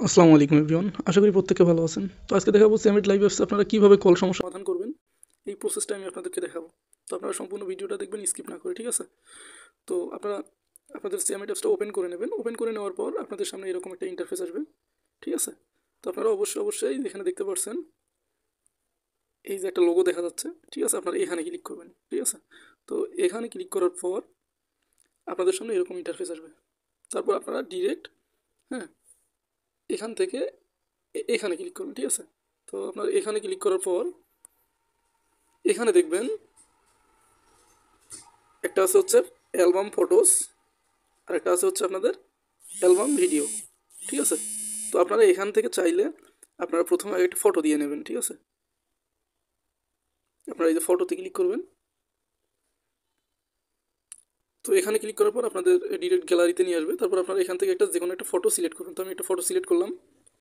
আসসালামু আলাইকুম এভরিওয়ান, আশা করি প্রত্যেকে ভালো আছেন। তো আজকে দেখাবো সেমিট লাইভ অ্যাপসে আপনারা কীভাবে কল সমস্যা সমাধান করবেন, এই প্রসেসটা আমি আপনাদেরকে দেখাবো। তো আপনারা সম্পূর্ণ ভিডিওটা দেখবেন স্কিপ না করে, ঠিক আছে? তো আপনারা আপনাদের সেমিট অ্যাপসটা ওপেন করে নেবেন। ওপেন করে নেওয়ার পর আপনাদের সামনে এরকম একটা ইন্টারফেস আসবে, ঠিক আছে? তো আপনারা অবশ্যই এখানে দেখতে পাচ্ছেন এই যে একটা লোগো দেখা যাচ্ছে, ঠিক আছে? আপনারা এখানে ক্লিক করবেন, ঠিক আছে? তো এখানে ক্লিক করার পর আপনাদের সামনে এরকম ইন্টারফেস আসবে। তারপর আপনারা ডিরেক্ট, হ্যাঁ, এখান থেকে এখানে ক্লিক করবেন, ঠিক আছে? তো আপনার এখানে ক্লিক করার পর এখানে দেখবেন একটা আছে হচ্ছে অ্যালবাম ফটোস, আর একটা আছে হচ্ছে আপনাদের অ্যালবাম ভিডিও, ঠিক আছে? তো আপনারা এখান থেকে চাইলে আপনারা প্রথমে আগে একটা ফটো দিয়ে নেবেন, ঠিক আছে? আপনারা এই যে ফটোতে ক্লিক করবেন। তো এখানে ক্লিক করার পর আপনাদের ডিরেক্ট গ্যালারিতে নিয়ে আসবে। তারপর আপনারা এখান থেকে একটা যে কোনো একটা ফটো সিলেক্ট করবেন। তো আমি একটা ফটো সিলেক্ট করলাম।